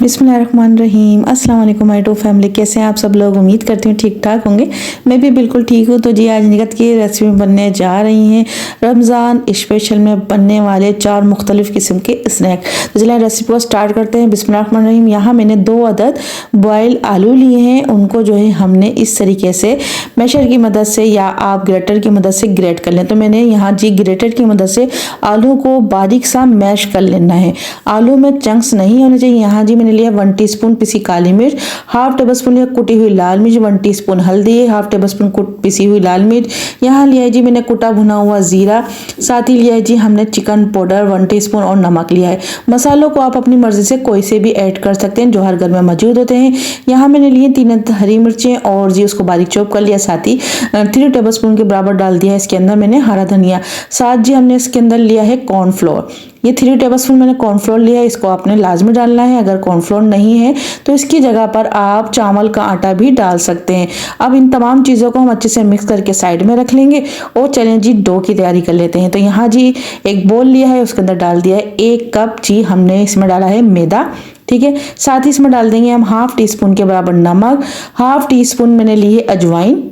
बिस्मिल्लाहिर्रहमानिर्रहीम। अस्सलाम वालेकुम माय टू फैमिली। कैसे हैं आप सब लोग? उम्मीद करती हूँ ठीक ठाक होंगे। मैं भी बिल्कुल ठीक हूँ। तो जी आज निगत की रेसिपी बनने जा रही हैं रमज़ान स्पेशल में बनने वाले 4 मुख्तलिफ़ किस्म के स्नैक। तो चलिए रेसिपी को स्टार्ट करते हैं। बिस्मिल्लाहिर्रहमानिर्रहीम। यहाँ मैंने 2 अदद बॉयल आलू लिए हैं। उनको जो है हमने इस तरीके से मैशर की मदद से या आप ग्रेटर की मदद से ग्रेट कर लें। तो मैंने यहाँ जी ग्रेटर की मदद से आलू को बारीक सा मैश कर लेना है। आलू में चंक्स नहीं होने चाहिए। यहाँ जी मैंने लिया 1 टीस्पून पिसी काली मिर्च, हाफ टेबल स्पून लिया कुटी हुई लाल मिर्च, 1 टीस्पून हल्दी, हाफ टेबल स्पून पिसी हुई लाल मिर्च। यहाँ लिया है जी मैंने कुटा भुना हुआ जीरा, साथ ही लिया है जी हमने चिकन पाउडर 1 टीस्पून और नमक लिया है। मसालों को आप अपनी मर्जी से कोई से भी ऐड कर सकते हैं जो हर घर में मौजूद होते हैं। यहाँ मैंने लिए 3 हरी मिर्चें और जी उसको बारीक चॉप कर लिया। साथ ही 3 टेबल स्पून के बराबर डाल दिया है इसके अंदर मैंने हरा धनिया। साथ जी हमने इसके अंदर लिया है कॉर्नफ्लोर। ये 3 टेबल स्पून मैंने कॉर्नफ्लोर लिया है। इसको आपने लाजमी डालना है। अगर कॉर्नफ्लोर नहीं है तो इसकी जगह पर आप चावल का आटा भी डाल सकते हैं। अब इन तमाम चीज़ों को हम अच्छे से मिक्स करके साइड में रख लेंगे और चलें जी डो की तैयारी कर लेते हैं। तो यहाँ जी एक बोल लिया है, उसके अंदर डाल दिया है 1 कप जी हमने इसमें डाला है मैदा। ठीक है, साथ ही इसमें डाल देंगे हम हाफ टी स्पून के बराबर नमक, हाफ टी स्पून मैंने ली है अजवाइन।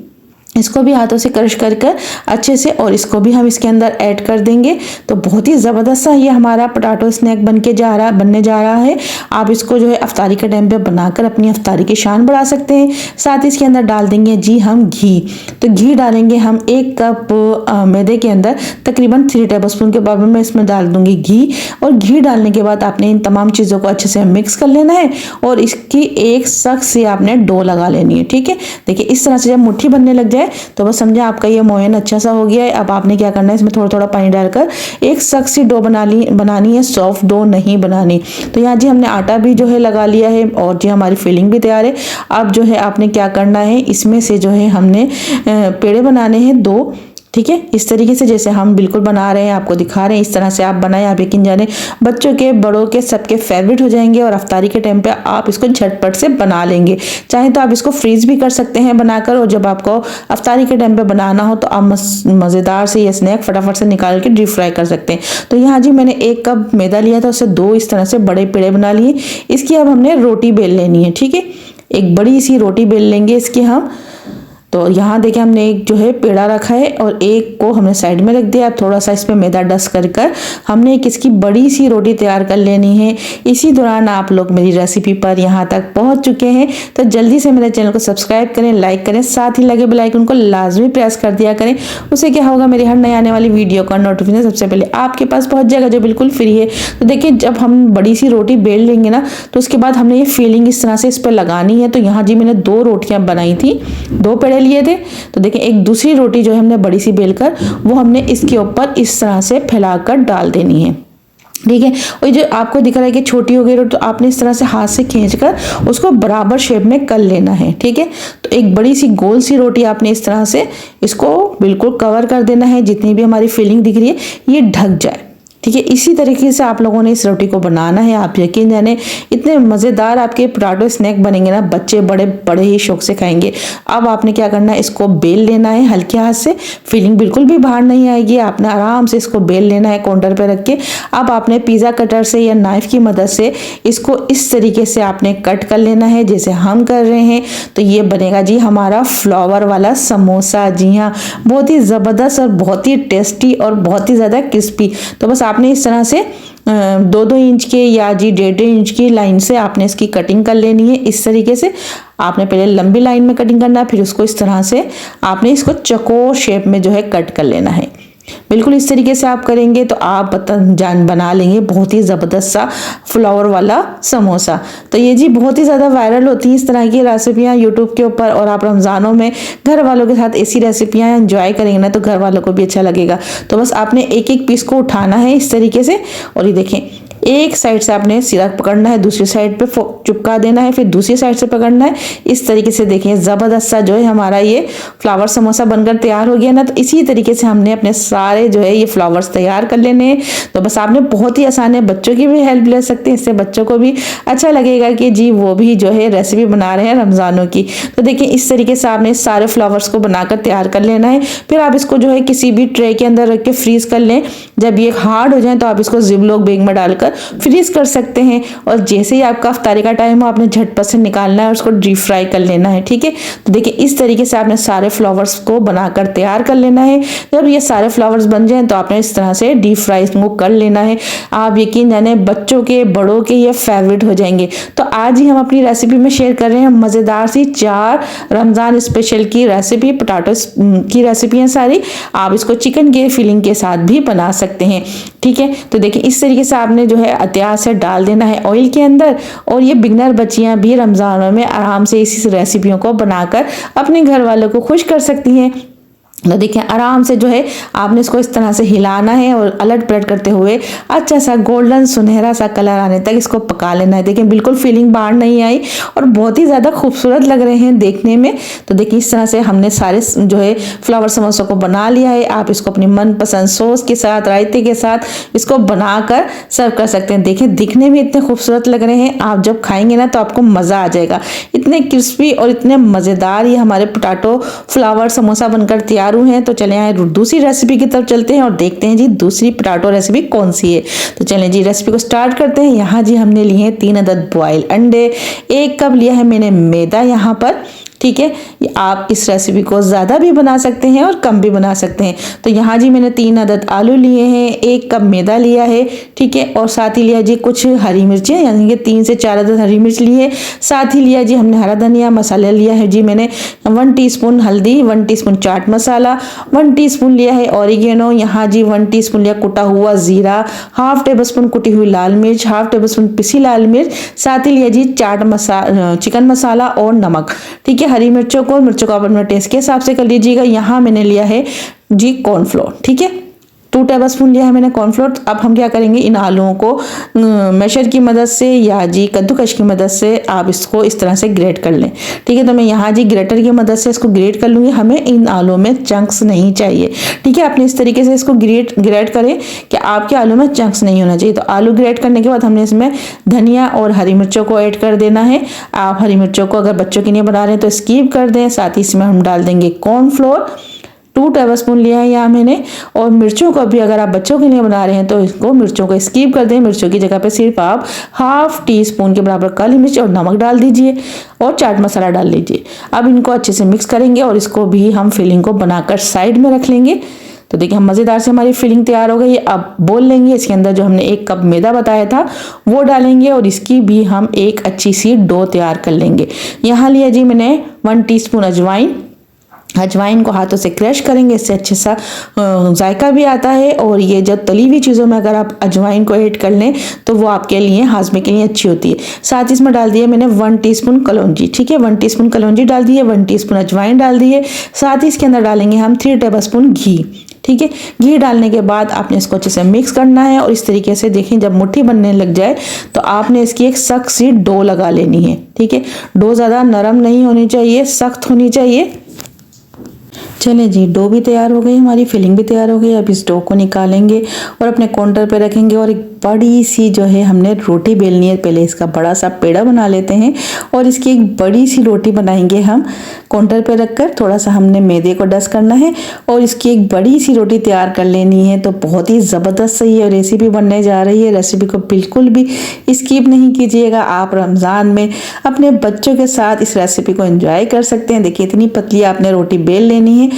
इसको भी हाथों से क्रश कर कर अच्छे से और इसको भी हम इसके अंदर ऐड कर देंगे। तो बहुत ही ज़बरदस्त सा ये हमारा पोटैटो स्नैक बनने जा रहा है। आप इसको जो है अफ्तारी के टाइम पे बनाकर अपनी अफ्तारी की शान बढ़ा सकते हैं। साथ ही इसके अंदर डाल देंगे जी हम घी। तो घी डालेंगे हम 1 कप मैदे के अंदर तकरीबन 3 टेबल स्पून के बराबर मैं इसमें डाल दूंगी घी। और घी डालने के बाद आपने इन तमाम चीज़ों को अच्छे से मिक्स कर लेना है और इसकी एक सख्त से आपने डो लगा लेनी है। ठीक है, देखिए इस तरह से जब मुट्ठी बनने लग जाए तो बस समझे आपका ये मोयन अच्छा सा हो गया है। अब आपने क्या करना है, इसमें थोड़ा थोड़ा पानी डालकर एक सख्त सी डो बनानी है, सॉफ्ट डो नहीं बनानी। तो यहाँ जी हमने आटा भी जो है लगा लिया है और जी हमारी फिलिंग भी तैयार है। अब जो है आपने क्या करना है, इसमें से जो है हमने पेड़े बनाने हैं 2। ठीक है, इस तरीके से जैसे हम बिल्कुल बना रहे हैं आपको दिखा रहे हैं, इस तरह से आप बनाएं। आप यकीन जाने बच्चों के बड़ों के सबके फेवरेट हो जाएंगे और अफ्तारी के टाइम पे आप इसको झटपट से बना लेंगे। चाहे तो आप इसको फ्रीज भी कर सकते हैं बनाकर, और जब आपको अफ्तारी के टाइम पे बनाना हो तो आप मज़ेदार से ये स्नैक फटाफट से निकाल के डीप फ्राई कर सकते हैं। तो यहाँ जी मैंने 1 कप मैदा लिया था, उससे 2 इस तरह से बड़े पेड़े बना लिए। इसकी अब हमने रोटी बेल लेनी है। ठीक है, एक बड़ी सी रोटी बेल लेंगे इसकी हम। तो यहाँ देखिए हमने एक जो है पेड़ा रखा है और एक को हमने साइड में रख दिया। थोड़ा सा इसमें मैदा डस्ट कर हमने एक इसकी बड़ी सी रोटी तैयार कर लेनी है। इसी दौरान आप लोग मेरी रेसिपी पर यहाँ तक पहुँच चुके हैं तो जल्दी से मेरे चैनल को सब्सक्राइब करें, लाइक करें, साथ ही लगे बेल आइकन को लाजमी प्रेस कर दिया करें। उससे क्या होगा, मेरी हर नई आने वाली वीडियो का नोटिफिकेशन सबसे पहले आपके पास पहुँच जाएगा, जो बिल्कुल फ्री है। तो देखिए जब हम बड़ी सी रोटी बेल लेंगे ना तो उसके बाद हमने ये फीलिंग इस तरह से इस पर लगानी है। तो यहाँ जी मैंने 2 रोटियाँ बनाई थी, 2 पेड़े लिए थे। तो देखिए एक दूसरी रोटी जो है हमने बड़ी सी बेलकर वो हमने इसके ऊपर इस तरह से फैलाकर डाल देनी है। ठीक है, और जो आपको दिख रहा है कि छोटी हो गई रोटी, तो आपने इस तरह से हाथ से खींचकर उसको बराबर शेप में कर लेना है। ठीक है, तो एक बड़ी सी गोल सी रोटी आपने इस तरह से इसको बिल्कुल कवर कर देना है, जितनी भी हमारी फिलिंग दिख रही है ये ढक जाए। ठीक है, इसी तरीके से आप लोगों ने इस रोटी को बनाना है। आप यकीन जाने इतने मज़ेदार आपके पोटैटो स्नैक बनेंगे ना, बच्चे बड़े ही शौक से खाएंगे। अब आपने क्या करना है, इसको बेल लेना है हल्के हाथ से। फिलिंग बिल्कुल भी बाहर नहीं आएगी। आपने आराम से इसको बेल लेना है काउंटर पे रख के। अब आपने पिज़्ज़ा कटर से या नाइफ की मदद से इसको इस तरीके से आपने कट कर लेना है जैसे हम कर रहे हैं। तो ये बनेगा जी हमारा फ्लावर वाला समोसा। जी हाँ, बहुत ही ज़बरदस्त और बहुत ही टेस्टी और बहुत ही ज़्यादा क्रिस्पी। तो बस आपने इस तरह से 2-2 इंच के या जी 1.5 इंच की लाइन से आपने इसकी कटिंग कर लेनी है। इस तरीके से आपने पहले लंबी लाइन में कटिंग करना है, फिर उसको इस तरह से आपने इसको चौकोर शेप में जो है कट कर लेना है। बिल्कुल इस तरीके से आप करेंगे तो आप बना लेंगे बहुत ही ज़बरदस्त सा फ्लावर वाला समोसा। तो ये जी बहुत ही ज़्यादा वायरल होती हैं इस तरह की रेसिपियाँ यूट्यूब के ऊपर, और आप रमज़ानों में घर वालों के साथ ऐसी रेसिपियाँ एंजॉय करेंगे ना तो घर वालों को भी अच्छा लगेगा। तो बस आपने एक एक पीस को उठाना है इस तरीके से, और ये देखें एक साइड से आपने सिरा पकड़ना है, दूसरी साइड पे चिपका देना है, फिर दूसरी साइड से पकड़ना है। इस तरीके से देखें ज़बरदस्त सा जो है हमारा ये फ्लावर समोसा बनकर तैयार हो गया ना। तो इसी तरीके से हमने अपने सारे जो है ये फ्लावर्स तैयार कर लेने हैं। तो बस आपने बहुत ही आसान है, बच्चों की भी हेल्प ले सकते हैं, इससे बच्चों को भी अच्छा लगेगा कि जी वो भी जो है रेसिपी बना रहे हैं रमज़ानों की। तो देखिए इस तरीके से आपने सारे फ्लावर्स को बनाकर तैयार कर लेना है। फिर आप इसको जो है किसी भी ट्रे के अंदर रख के फ्रीज कर लें। जब ये हार्ड हो जाए तो आप इसको जिप लॉक बैग में डालकर फ्रीज कर सकते हैं, और जैसे ही आपका इफ्तारी का टाइम हो आपने झटपट से निकालना है और उसको डीप फ्राई कर लेना है। ठीक है, तो देखिए इस तरीके से आपने सारे फ्लावर्स को बनाकर तैयार कर लेना है। जब ये सारे फ्लावर्स बन जाएं तो आपने इस तरह से डीप फ्राई को कर लेना है। आप यकीन जाने बच्चों के बड़ों के ये फेवरेट हो जाएंगे। तो आज ही हम अपनी रेसिपी में शेयर कर रहे हैं मज़ेदार सी 4 रमज़ान स्पेशल की रेसिपी, पोटैटो की रेसिपी है सारी। आप इसको चिकन के फिलिंग के साथ भी बना सकते हैं। ठीक है, तो देखिए इस तरीके से आपने जो है एहतियात से डाल देना है ऑयल के अंदर, और ये बिगनर बच्चियां भी रमज़ानों में आराम से इसी रेसिपियों को बनाकर अपने घर वालों को खुश कर सकती हैं। तो देखिए आराम से जो है आपने इसको इस तरह से हिलाना है और अलट पलट करते हुए अच्छा सा गोल्डन सुनहरा सा कलर आने तक इसको पका लेना है। देखिए बिल्कुल फीलिंग बाहर नहीं आई और बहुत ही ज़्यादा खूबसूरत लग रहे हैं देखने में। तो देखिए इस तरह से हमने सारे जो है फ्लावर समोसों को बना लिया है। आप इसको अपनी मनपसंद सॉस के साथ, रायते के साथ इसको बनाकर सर्व कर सकते हैं। देखिए दिखने में इतने खूबसूरत लग रहे हैं, आप जब खाएंगे ना तो आपको मज़ा आ जाएगा। इतने क्रिस्पी और इतने मज़ेदार ये हमारे पोटैटो फ्लावर समोसा बनकर तैयार हैं। तो चले आए दूसरी रेसिपी की तरफ चलते हैं और देखते हैं जी दूसरी पोटैटो रेसिपी कौन सी है। तो चलें जी रेसिपी को स्टार्ट करते हैं। यहाँ जी हमने लिए हैं 3 अदद बॉयल अंडे, 1 कप लिया है मैंने मैदा यहाँ पर। ठीक है, आप इस रेसिपी को ज़्यादा भी बना सकते हैं और कम भी बना सकते हैं। तो यहाँ जी मैंने 3 अदद आलू लिए हैं, 1 कप मैदा लिया है। ठीक है, और साथ ही लिया जी कुछ हरी मिर्चें, यानी कि 3 से 4 अदद हरी मिर्च लिए। साथ ही लिया जी हमने हरा धनिया। मसाला लिया है जी मैंने 1 टीस्पून हल्दी, 1 टीस्पून चाट मसाला, 1 टीस्पून लिया है ऑरिगेनो। यहाँ जी 1 टीस्पून लिया कुटा हुआ जीरा, हाफ टेबल स्पून कुटी हुई लाल मिर्च, हाफ टेबल स्पून पिसी लाल मिर्च। साथ ही लिया जी चाट मसाला, चिकन मसाला और नमक। ठीक है, हरी मिर्चों को आप अपने टेस्ट के हिसाब से कर लीजिएगा। यहाँ मैंने लिया है जी कॉर्नफ्लोर। ठीक है, 2 टेबलस्पून लिया है मैंने कॉर्नफ्लोर। अब हम क्या करेंगे, इन आलूओं को मैशर की मदद से या जी कद्दूकश की मदद से आप इसको इस तरह से ग्रेट कर लें। ठीक है, तो मैं यहाँ जी ग्रेटर की मदद से इसको ग्रेट कर लूँगी। हमें इन आलूओं में चंक्स नहीं चाहिए। ठीक है, आपने इस तरीके से इसको ग्रेट करें कि आपके आलू में चंक्स नहीं होना चाहिए। तो आलू ग्रेट करने के बाद हमने इसमें धनिया और हरी मिर्चों को ऐड कर देना है। आप हरी मिर्चों को अगर बच्चों के लिए बना रहे हैं तो स्किप कर दें। साथ ही इसमें हम डाल देंगे कॉर्नफ्लोर, 2 टेबलस्पून लिया है यहाँ मैंने। और मिर्चों को भी अगर आप बच्चों के लिए बना रहे हैं तो इसको मिर्चों को स्किप कर दें। मिर्चों की जगह पे सिर्फ आप हाफ टी स्पून के बराबर काली मिर्च और नमक डाल दीजिए और चाट मसाला डाल लीजिए। अब इनको अच्छे से मिक्स करेंगे और इसको भी हम फिलिंग को बनाकर साइड में रख लेंगे। तो देखिए हम मज़ेदार से हमारी फिलिंग तैयार हो गई। अब बोल लेंगे, इसके अंदर जो हमने 1 कप मैदा बताया था वो डालेंगे और इसकी भी हम एक अच्छी सी डो तैयार कर लेंगे। यहाँ लिया जी मैंने 1 टीस्पून अजवाइन। अजवाइन को हाथों से क्रश करेंगे, इससे अच्छे सा जायका भी आता है। और ये जब तली हुई चीज़ों में अगर आप अजवाइन को ऐड कर लें तो वो आपके लिए हाजमे के लिए अच्छी होती है। साथ ही इसमें डाल दिया मैंने 1 टीस्पून कलौंजी। ठीक है, 1 टीस्पून कलौंजी डाल दिए, 1 टीस्पून अजवाइन डाल दिए। साथ ही इसके अंदर डालेंगे हम 3 टेबलस्पून घी। ठीक है, घी डालने के बाद आपने इसको अच्छे से मिक्स करना है और इस तरीके से देखें जब मुट्ठी बनने लग जाए तो आपने इसकी एक सख्त सी डो लगा लेनी है। ठीक है, डो ज़्यादा नरम नहीं होनी चाहिए, सख्त होनी चाहिए। चलें जी, डो भी तैयार हो गई, हमारी फिलिंग भी तैयार हो गई। अब इस डो को निकालेंगे और अपने काउंटर पे रखेंगे और एक बड़ी सी जो है हमने रोटी बेलनी है। पहले इसका बड़ा सा पेड़ा बना लेते हैं और इसकी एक बड़ी सी रोटी बनाएंगे हम काउंटर पे रखकर। थोड़ा सा हमने मैदे को डस्ट करना है और इसकी एक बड़ी सी रोटी तैयार कर लेनी है। तो बहुत ही ज़बरदस्त सी ये रेसिपी बनने जा रही है। रेसिपी को बिल्कुल भी स्किप नहीं कीजिएगा। आप रमज़ान में अपने बच्चों के साथ इस रेसिपी को एंजॉय कर सकते हैं। देखिए इतनी पतली आपने रोटी बेल लेनी है।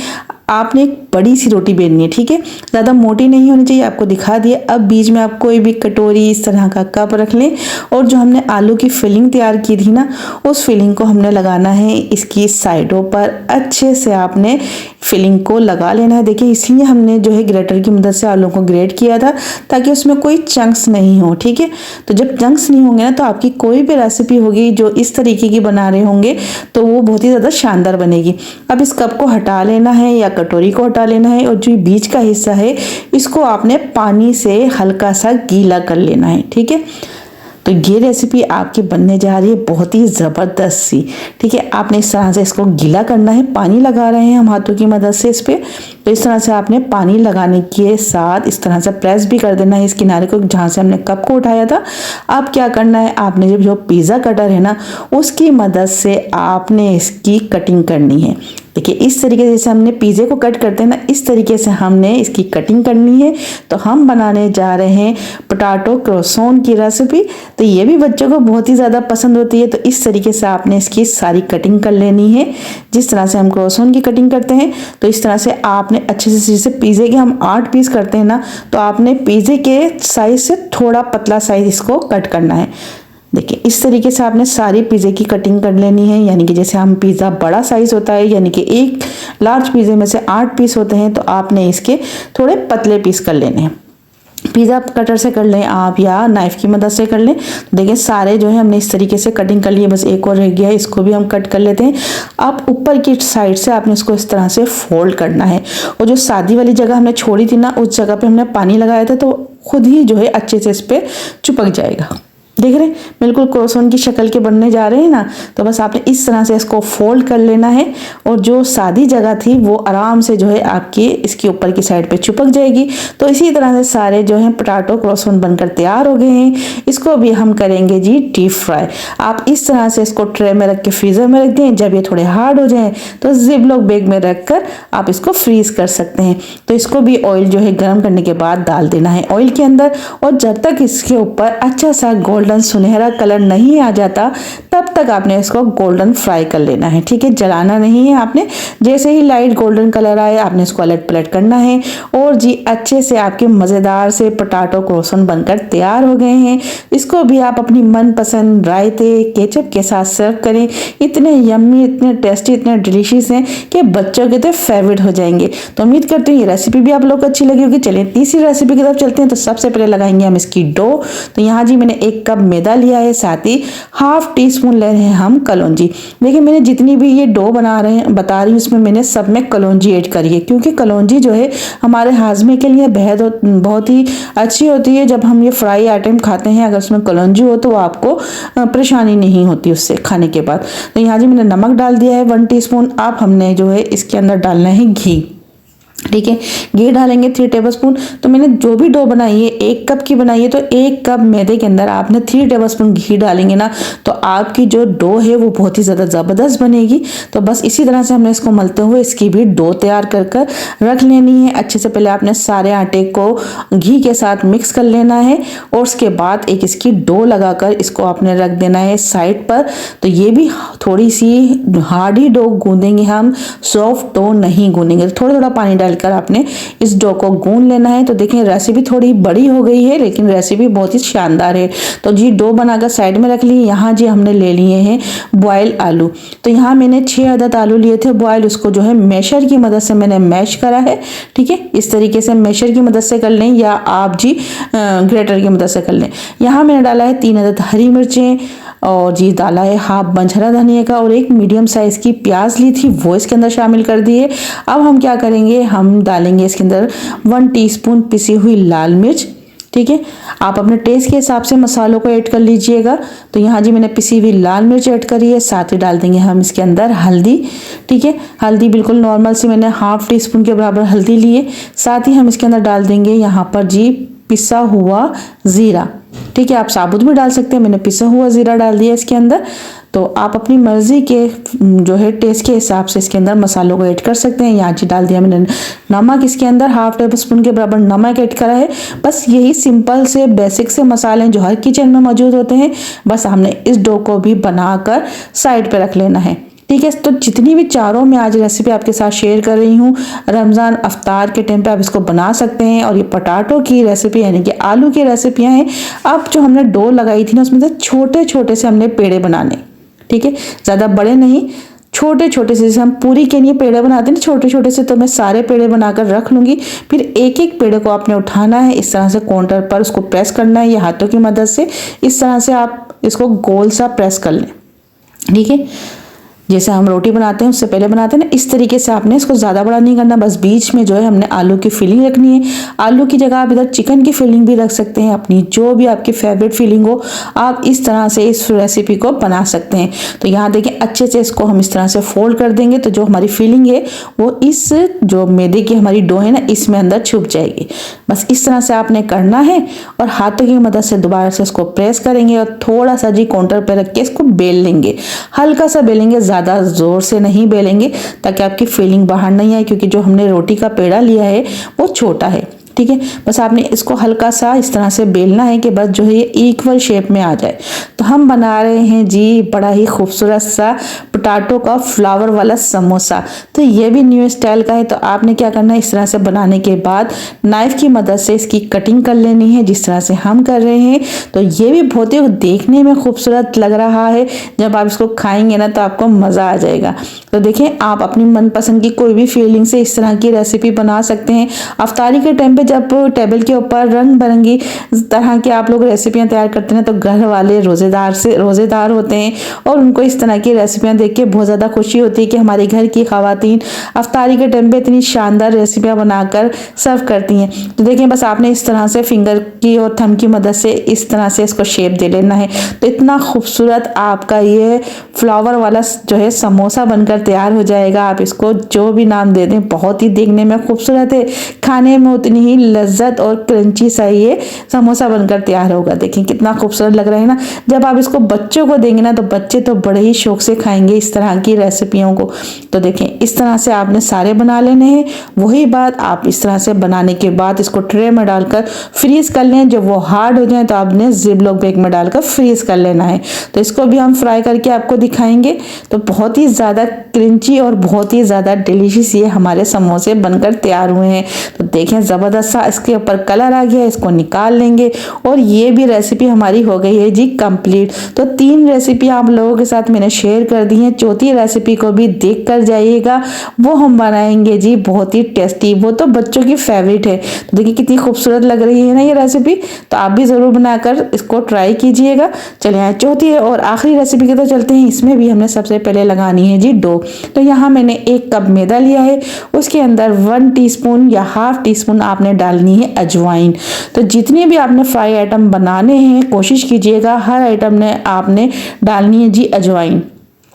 आपने एक बड़ी सी रोटी बेलनी है। ठीक है, ज़्यादा मोटी नहीं होनी चाहिए, आपको दिखा दिया। अब बीच में आप कोई भी कटोरी इस तरह का कप रख लें और जो हमने आलू की फिलिंग तैयार की थी ना, उस फिलिंग को हमने लगाना है इसकी साइडों पर। अच्छे से आपने फिलिंग को लगा लेना है। देखिए इसलिए हमने जो है ग्रेटर की मदद से आलू को ग्रेट किया था ताकि उसमें कोई चंक्स नहीं हो। ठीक है, तो जब चंक्स नहीं होंगे ना तो आपकी कोई भी रेसिपी होगी जो इस तरीके की बना रहे होंगे तो वो बहुत ही ज़्यादा शानदार बनेगी। अब इस कप को हटा लेना है या कटोरी को हटा लेना है और जो बीच का हिस्सा है इसको आपने पानी से हल्का सा गीला कर लेना है। ठीक है, तो ये रेसिपी आपकी बनने जा रही है बहुत ही ज़बरदस्त सी। ठीक है, आपने इस तरह से इसको गीला करना है। पानी लगा रहे हैं हम हाथों की मदद से इस पर। तो इस तरह से आपने पानी लगाने के साथ इस तरह से प्रेस भी कर देना है इस किनारे को जहाँ से हमने कप को उठाया था। अब क्या करना है, आपने जो पिज़्ज़ा कटर है ना उसकी मदद से आपने इसकी कटिंग करनी है। देखिए इस तरीके से जैसे हमने पिज़्ज़े को कट करते हैं ना, इस तरीके से हमने इसकी कटिंग करनी है। तो हम बनाने जा रहे हैं पोटैटो क्रोसॉन की रेसिपी। तो ये भी बच्चों को बहुत ही ज़्यादा पसंद होती है। तो इस तरीके से आपने इसकी सारी कटिंग कर लेनी है। जिस तरह से हम क्रोसॉन की कटिंग करते हैं तो इस तरह से आपने अच्छे से, जैसे पिज़्ज़े के हम 8 पीस करते हैं ना, तो आपने पिज़्ज़े के साइज से थोड़ा पतला साइज इसको कट करना है। देखिए इस तरीके से आपने सारी पिज़्ज़े की कटिंग कर लेनी है। यानी कि जैसे हम पिज़्ज़ा बड़ा साइज़ होता है, यानी कि एक लार्ज पिज़्ज़े में से 8 पीस होते हैं, तो आपने इसके थोड़े पतले पीस कर लेने हैं। पिज़्ज़ा कटर से कर लें आप या नाइफ की मदद से कर लें। देखिए सारे जो है हमने इस तरीके से कटिंग कर लिए, बस एक और रह गया है, इसको भी हम कट कर लेते हैं। अब ऊपर की साइड से आपने इसको इस तरह से फोल्ड करना है, और जो सादी वाली जगह हमने छोड़ी थी ना, उस जगह पे हमने पानी लगाया था, तो खुद ही जो है अच्छे से इस पर चिपक जाएगा। देख रहे हैं बिल्कुल क्रोसॉन की शक्ल के बनने जा रहे हैं ना। तो बस आपने इस तरह से इसको फोल्ड कर लेना है, और जो सादी जगह थी वो आराम से जो है आपकी इसके ऊपर की साइड पे चिपक जाएगी। तो इसी तरह से सारे जो है पोटैटो क्रोसॉन बनकर तैयार हो गए हैं। इसको भी हम करेंगे जी डीप फ्राई। आप इस तरह से इसको ट्रे में रख के फ्रीजर में रख दें। जब ये थोड़े हार्ड हो जाएं तो जिपलॉक बैग में रख कर आप इसको फ्रीज कर सकते हैं। तो इसको भी ऑयल जो है गर्म करने के बाद डाल देना है ऑयल के अंदर, और जब तक इसके ऊपर अच्छा सा गोल्डन सुनहरा कलर नहीं आ जाता तब तक आपने इसको गोल्डन फ्राई कर लेना है। ठीक है, जलाना नहीं है आपने। जैसे ही लाइट गोल्डन कलर आए आपने इसको अलट पलट करना है, और जी अच्छे से आपके मज़ेदार से पोटैटो क्रोसॉन बनकर तैयार हो गए हैं। इसको भी आप अपनी मनपसंद रायते केचप के साथ सर्व करें। इतने यम्मी, इतने टेस्टी, इतने डिलीशियस हैं कि बच्चों के तो फेवरेट हो जाएंगे। तो उम्मीद करती हूँ ये रेसिपी भी आप लोग को अच्छी लगी होगी। चलिए तीसरी रेसिपी की तरफ चलते हैं। तो सबसे पहले लगाएंगे हम इसकी डो। तो यहाँ जी मैंने 1 कप मैदा लिया है, साथ ही ½ टीस्पून ले रहे हैं हम कलौंजी। देखिए मैंने जितनी भी ये डो बता रही हूँ उसमें मैंने सब में कलौंजी ऐड करी है, क्योंकि कलौंजी जो है हमारे हाजमे के लिए बहुत ही अच्छी होती है। जब हम ये फ्राई आइटम खाते हैं, अगर उसमें कलौंजी हो तो आपको परेशानी नहीं होती उससे खाने के बाद। तो यहाँ जी मैंने नमक डाल दिया है 1 टीस्पून। अब हमने जो है इसके अंदर डालना है घी। ठीक है, घी डालेंगे 3 टेबलस्पून। तो मैंने जो भी डो बनाई है 1 कप की बनाई है, तो 1 कप मैदे के अंदर आपने 3 टेबलस्पून घी डालेंगे ना, तो आपकी जो डो है वो बहुत ही ज़्यादा ज़बरदस्त बनेगी। तो बस इसी तरह से हमने इसको मलते हुए इसकी भी डो तैयार कर कर रख लेनी है। अच्छे से पहले आपने सारे आटे को घी के साथ मिक्स कर लेना है, और उसके बाद एक इसकी डो लगाकर इसको आपने रख देना है साइड पर। तो ये भी थोड़ी सी हार्ड ही डो गूंदेंगे हम, सॉफ्ट डो नहीं गूंदेंगे। थोड़ा थोड़ा पानी डालकर आपने इस डो को गूंद लेना है। तो देखिए रेसिपी थोड़ी बड़ी हो गई है, लेकिन रेसिपी बहुत ही शानदार है। तो जी डो बनाकर साइड में रख ली। यहाँ जी हमने ले लिए हैं बॉयल आलू। तो यहाँ मैंने 6 अदद आलू लिए थे बॉयल। उसको जो है मैशर की मदद से मैंने मैश करा है। ठीक है, इस तरीके से मैशर की मदद से कर लें, या आप जी ग्रेटर की मदद से कर लें। यहाँ मैंने डाला है 3 अदद हरी मिर्चें, और जी डाला है ½ बंच हरा धनिया का, और 1 मीडियम साइज की प्याज ली थी वो इसके अंदर शामिल कर दिए। अब हम क्या करेंगे, हम डालेंगे इसके अंदर 1 टीस्पून पिसी हुई लाल मिर्च। ठीक है, आप अपने टेस्ट के हिसाब से मसालों को ऐड कर लीजिएगा। तो यहाँ जी मैंने पिसी हुई लाल मिर्च ऐड करी है। साथ ही डाल देंगे हम इसके अंदर हल्दी। ठीक है, हल्दी बिल्कुल नॉर्मल सी मैंने ½ टीस्पून के बराबर हल्दी ली है। साथ ही हम इसके अंदर डाल देंगे यहाँ पर जी पिसा हुआ ज़ीरा। ठीक है, आप साबुत भी डाल सकते हैं, मैंने पिसा हुआ ज़ीरा डाल दिया इसके अंदर। तो आप अपनी मर्ज़ी के जो है टेस्ट के हिसाब से इसके अंदर मसालों को ऐड कर सकते हैं। यहाँ जी डाल दिया मैंने नमक, इसके अंदर ½ टेबलस्पून के बराबर नमक ऐड करा है। बस यही सिंपल से बेसिक से मसाले जो हर किचन में मौजूद होते हैं, बस हमने इस डो को भी बनाकर साइड पे रख लेना है। ठीक है, तो जितनी भी चारों मैं आज रेसिपी आपके साथ शेयर कर रही हूँ, रमज़ान अफ्तार के टाइम पे आप इसको बना सकते हैं। और ये पोटैटो की रेसिपी यानी कि आलू की रेसिपियाँ हैं। अब जो हमने डो लगाई थी ना, उसमें से छोटे छोटे से हमने पेड़े बनाने। ठीक है, ज़्यादा बड़े नहीं, छोटे छोटे से, जैसे हम पूरी के लिए पेड़े बनाते हैं छोटे छोटे से। तो मैं सारे पेड़े बनाकर रख लूँगी। फिर एक एक पेड़े को आपने उठाना है, इस तरह से काउंटर पर उसको प्रेस करना है, या हाथों की मदद से इस तरह से आप इसको गोल सा प्रेस कर लें। ठीक है, जैसे हम रोटी बनाते हैं उससे पहले बनाते हैं ना, इस तरीके से आपने इसको ज़्यादा बड़ा नहीं करना। बस बीच में जो है हमने आलू की फिलिंग रखनी है। आलू की जगह आप इधर चिकन की फिलिंग भी रख सकते हैं, अपनी जो भी आपकी फेवरेट फिलिंग हो आप इस तरह से इस रेसिपी को बना सकते हैं। तो यहाँ देखिए अच्छे से इसको हम इस तरह से फोल्ड कर देंगे, तो जो हमारी फिलिंग है वो इस जो मैदे की हमारी डो है ना, इसमें अंदर छुप जाएगी। बस इस तरह से आपने करना है, और हाथों की मदद से दोबारा से इसको प्रेस करेंगे, और थोड़ा सा जी काउंटर पर रख के इसको बेल लेंगे। हल्का सा बेलेंगे, ज़्यादा ज़ोर से नहीं बेलेंगे ताकि आपकी फिलिंग बाहर नहीं आए, क्योंकि जो हमने रोटी का पेड़ा लिया है वो छोटा है। ठीक है, बस आपने इसको हल्का सा इस तरह से बेलना है कि बस जो है ये इक्वल शेप में आ जाए। तो हम बना रहे हैं जी बड़ा ही खूबसूरत सा पोटैटो का फ्लावर वाला समोसा। तो ये भी न्यू स्टाइल का है। तो आपने क्या करना है, इस तरह से बनाने के बाद नाइफ की मदद से इसकी कटिंग कर लेनी है जिस तरह से हम कर रहे हैं। तो ये भी बहुत ही देखने में खूबसूरत लग रहा है, जब आप इसको खाएंगे ना तो आपको मज़ा आ जाएगा। तो देखें, आप अपनी मनपसंद की कोई भी फीलिंग से इस तरह की रेसिपी बना सकते हैं। अफ्तारी के टाइम पे जब टेबल के ऊपर रंग बिरंगी तरह की आप लोग रेसिपियां तैयार करते हैं तो घर वाले रोजेदार होते हैं और उनको इस तरह की रेसिपियां देख के बहुत ज़्यादा खुशी होती है कि हमारे घर की खवातीन अफ्तारी के टाइम पे इतनी शानदार रेसिपियां बनाकर सर्व करती हैं। तो देखें, बस आपने इस तरह से फिंगर की और थंब की मदद से इस तरह से इसको शेप दे लेना है। तो इतना खूबसूरत आपका ये फ्लावर वाला जो है समोसा बनकर तैयार हो जाएगा। आप इसको जो भी नाम दे दें, बहुत ही देखने में खूबसूरत है, खाने में उतनी ही लज्जत और क्रंची सा ये समोसा बनकर तैयार होगा। देखिए कितना खूबसूरत लग रहा है ना। जब आप इसको बच्चों को देंगे ना तो बच्चे तो बड़े ही शौक से खाएंगे इस तरह की रेसिपियों को। तो देखें, इस तरह से आपने सारे बना लेने हैं। वही बात आप इस तरह से बनाने के बाद इसको ट्रे में डालकर फ्रीज कर लें। जब वो हार्ड हो जाए तो आपने जिपलॉक बैग में डालकर फ्रीज कर लेना है। तो इसको भी हम फ्राई करके आपको दिखाएंगे। तो बहुत ही ज़्यादा क्रंची और बहुत ही ज़्यादा डिलीशियस ये हमारे समोसे बनकर तैयार हुए हैं। तो देखें, ज़बरदस्त सा इसके ऊपर कलर आ गया। इसको निकाल लेंगे और ये भी रेसिपी हमारी हो गई है जी कंप्लीट। तो 3 रेसिपी आप लोगों के साथ मैंने शेयर कर दी हैं। चौथी रेसिपी को भी देख कर जाइएगा, वो हम बनाएंगे जी बहुत ही टेस्टी, वो तो बच्चों की फेवरेट है। तो देखिए कितनी खूबसूरत लग रही है ना ये रेसिपी। तो आप भी ज़रूर बनाकर इसको ट्राई कीजिएगा। चलिए चौथी और आखिरी रेसिपी की तो चलते हैं। इसमें भी हमने सबसे पहले लगानी है जी डो। तो यहाँ मैंने 1 कप मैदा लिया है, उसके अंदर 1 टीस्पून या हाफ टी स्पून आपने डालनी है अजवाइन। तो जितने भी आपने फ्राई आइटम बनाने हैं कोशिश कीजिएगा हर आइटम में आपने डालनी है जी अजवाइन।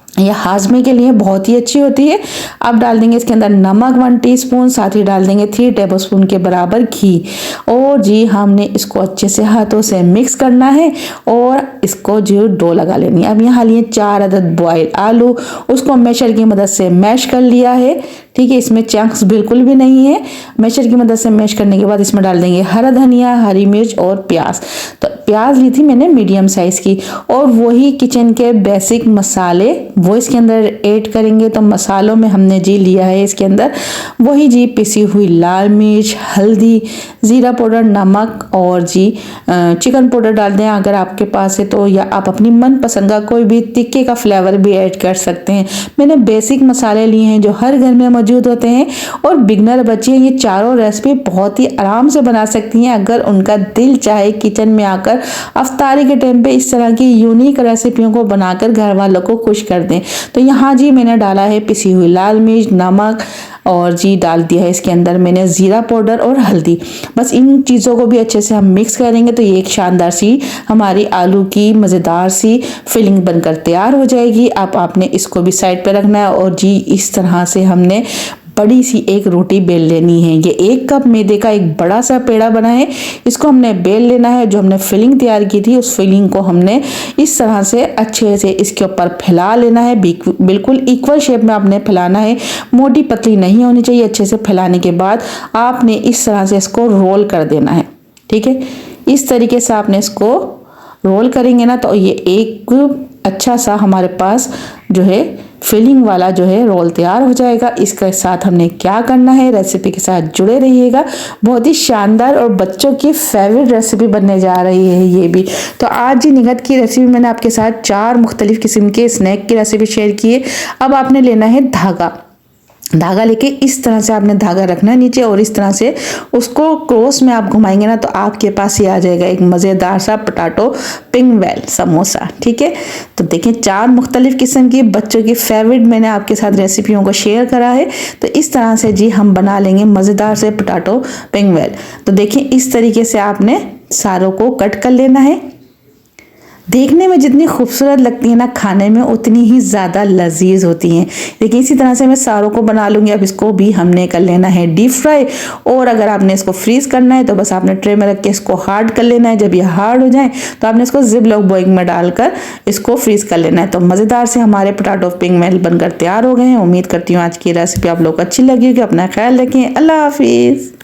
यह हाजमे के लिए बहुत ही अच्छी होती है। अब डाल देंगे इसके अंदर नमक 1 टीस्पून, साथ ही डाल देंगे 3 टेबलस्पून के बराबर घी। और जी हमने इसको अच्छे से हाथों से मिक्स करना है और इसको जो डो लगा लेनी है। अब यहाँ लिए 4 अदद बॉयल आलू, उसको मैशर की मदद से मैश कर लिया है। ठीक है, इसमें चंक्स बिल्कुल भी नहीं है। मैशर की मदद से मैश करने के बाद इसमें डाल देंगे हरा धनिया, हरी मिर्च और प्याज। तो प्याज ली थी मैंने मीडियम साइज की। और वही किचन के बेसिक मसाले वो इसके अंदर ऐड करेंगे। तो मसालों में हमने जी लिया है इसके अंदर वही जी पिसी हुई लाल मिर्च, हल्दी, जीरा पाउडर, नमक और जी चिकन पाउडर डाल दें अगर आपके पास है तो, या आप अपनी मनपसंद का कोई भी तिक्के का फ्लेवर भी ऐड कर सकते हैं। मैंने बेसिक मसाले लिए हैं जो हर घर में मौजूद होते हैं और बिगनर बच्चे ये चारों रेसिपी बहुत ही आराम से बना सकती हैं अगर उनका दिल चाहे किचन में आकर अफ्तारी के टाइम पे इस तरह की यूनिक रेसिपियों को बनाकर घर वालों को खुश कर दें। तो यहाँ जी मैंने डाला है पिसी हुई लाल मिर्च, नमक और जी डाल दिया है इसके अंदर मैंने जीरा पाउडर और हल्दी। बस इन चीज़ों को भी अच्छे से हम मिक्स करेंगे तो ये एक शानदार सी हमारी आलू की मज़ेदार सी फिलिंग बनकर तैयार हो जाएगी। अब आपने इसको भी साइड पे रखना है और जी इस तरह से हमने बड़ी सी एक रोटी बेल लेनी है। ये 1 कप मैदे का एक बड़ा सा पेड़ा बना है, इसको हमने बेल लेना है। जो हमने फिलिंग तैयार की थी उस फिलिंग को हमने इस तरह से अच्छे से इसके ऊपर फैला लेना है। बिल्कुल इक्वल शेप में आपने फैलाना है, मोटी पतली नहीं होनी चाहिए। अच्छे से फैलाने के बाद आपने इस तरह से इसको रोल कर देना है। ठीक है, इस तरीके से आपने इसको रोल करेंगे ना तो ये एक अच्छा सा हमारे पास जो है फिलिंग वाला जो है रोल तैयार हो जाएगा। इसके साथ हमने क्या करना है, रेसिपी के साथ जुड़े रहिएगा। बहुत ही शानदार और बच्चों की फेवरेट रेसिपी बनने जा रही है ये भी। तो आज जी निगत की रेसिपी मैंने आपके साथ 4 मुख्तलिफ किस्म के स्नैक की रेसिपी शेयर की है। अब आपने लेना है धागा लेके इस तरह से आपने धागा रखना है नीचे और इस तरह से उसको क्रॉस में आप घुमाएंगे ना तो आपके पास ये आ जाएगा एक मज़ेदार सा पोटैटो पिंगवेल समोसा। ठीक है, तो देखिए 4 मुख्तलिफ किस्म की बच्चों की फेवरेट मैंने आपके साथ रेसिपियों को शेयर करा है। तो इस तरह से जी हम बना लेंगे मज़ेदार से पोटैटो पिंगवेल। तो देखिए इस तरीके से आपने सारों को कट कर लेना है। देखने में जितनी खूबसूरत लगती है ना, खाने में उतनी ही ज़्यादा लजीज होती हैं। देखिए इसी तरह से मैं सारों को बना लूँगी। अब इसको भी हमने कर लेना है डीप फ्राई, और अगर आपने इसको फ्रीज करना है तो बस आपने ट्रे में रख के इसको हार्ड कर लेना है। जब ये हार्ड हो जाए तो आपने इसको जिपलॉक बैग में डालकर इसको फ्रीज कर लेना है। तो मज़ेदार से हमारे पोटैटो पिंक मेल बनकर तैयार हो गए हैं। उम्मीद करती हूँ आज की रेसिपी आप लोग को अच्छी लगी होगी। अपना ख्याल रखें। अल्लाह हाफिज़।